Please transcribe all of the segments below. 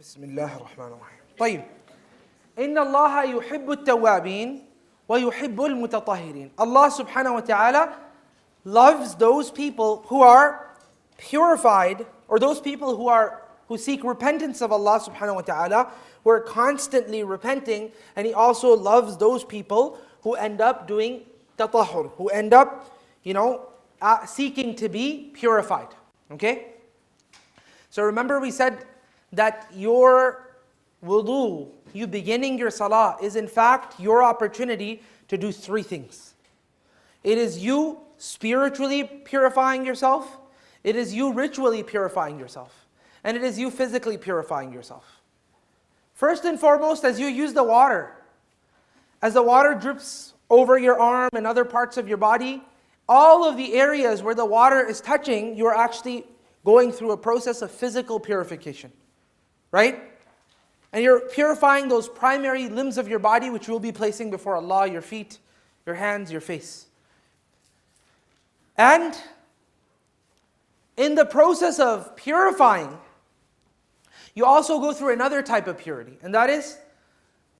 بسم الله الرحمن الرحيم. طيب. إن الله يحب التوابين ويحب المتطهرين. Allah subhanahu wa ta'ala loves those people who are purified, or those people who seek repentance of Allah subhanahu wa ta'ala, who are constantly repenting, and He also loves those people who end up doing tatahhur, who end up, seeking to be purified. Okay? So remember we said that your wudu, you beginning your salah, is in fact your opportunity to do three things. It is you spiritually purifying yourself, it is you ritually purifying yourself, and it is you physically purifying yourself. First and foremost, as you use the water, as the water drips over your arm and other parts of your body, all of the areas where the water is touching, you are actually going through a process of physical purification. Right? And you're purifying those primary limbs of your body, which you will be placing before Allah: your feet, your hands, your face. And in the process of purifying, you also go through another type of purity, and that is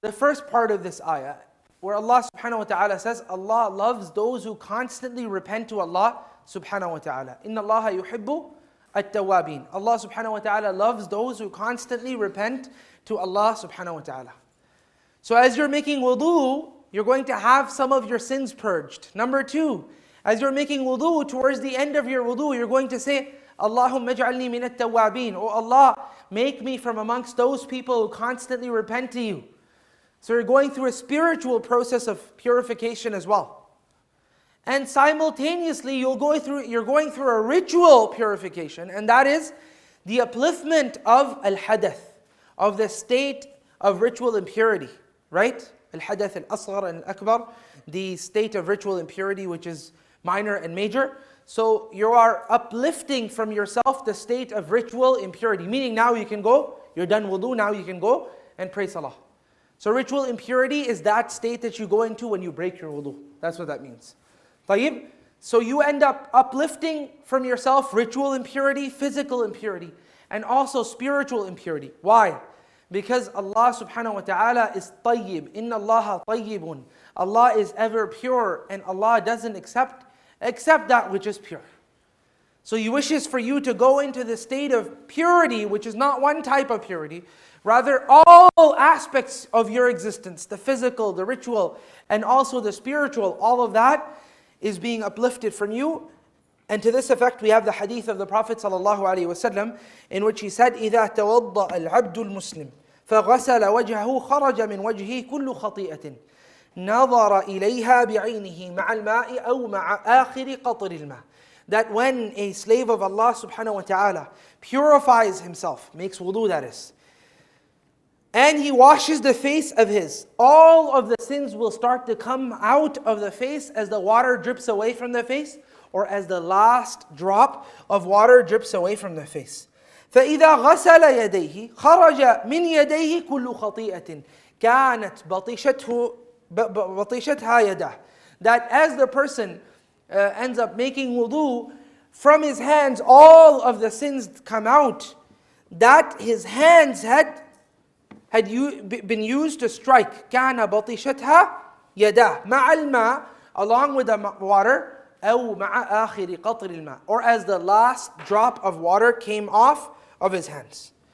the first part of this ayah, where Allah subhanahu wa ta'ala says, Allah loves those who constantly repent to Allah subhanahu wa ta'ala. Inna Allah yuhibbu At-Tawabin. Allah subhanahu wa ta'ala loves those who constantly repent to Allah subhanahu wa ta'ala. So as you're making wudu, you're going to have some of your sins purged. Number two, as you're making wudu, towards the end of your wudu, you're going to say, Allahumma ij'alni min at-tawabin. Oh Allah, make me from amongst those people who constantly repent to you. So you're going through a spiritual process of purification as well. And simultaneously, you're going through a ritual purification, and that is the upliftment of al-hadath, of the state of ritual impurity, right? Al-hadath al-asghar and al-akbar, the state of ritual impurity, which is minor and major. So you are uplifting from yourself the state of ritual impurity, meaning now you can go, you're done wudu, now you can go and pray salah. So ritual impurity is that state that you go into when you break your wudu. That's what that means. طيب. So you end up uplifting from yourself ritual impurity, physical impurity, and also spiritual impurity. Why? Because Allah subhanahu wa ta'ala is tayyib. Inna Allah tayyibun. Allah is ever pure, and Allah doesn't accept that which is pure. So He wishes for you to go into the state of purity, which is not one type of purity, rather all aspects of your existence, the physical, the ritual, and also the spiritual, all of that is being uplifted from you. And to this effect, we have the hadith of the Prophet ﷺ, in which he said, إِذَا تَوَضَّأَ الْعَبْدُ الْمُسْلِمِ فَغَسَلَ وَجْهَهُ خَرَجَ مِنْ وَجْهِهِ كُلُّ خَطِيئَةٍ نَظَرَ إِلَيْهَا بِعَيْنِهِ مَعَ الْمَاءِ أَوْ مَعَ آخِرِ قَطْرِ الْمَاءِ. That when a slave of Allah subhanahu wa ta'ala purifies himself, makes wudu that is, and he washes the face of his, all of the sins will start to come out of the face as the water drips away from the face, or as the last drop of water drips away from the face. فَإِذَا غَسَلَ يَدَيْهِ خَرَجَ مِنْ يَدَيْهِ كُلُّ خَطِيئَةٍ كَانَتْ بَطِشَتْهَا يَدَهُ. That as the person ends up making wudu, from his hands all of the sins come out, that his hands had been used to strike. كَانَ بَطِشَتْهَا يَدَهُ مَعَ الْمَاءِ, along with the water, أَوْ مَعَ آخِرِ قَطْرِ الْمَاءِ, or as the last drop of water came off of his hands.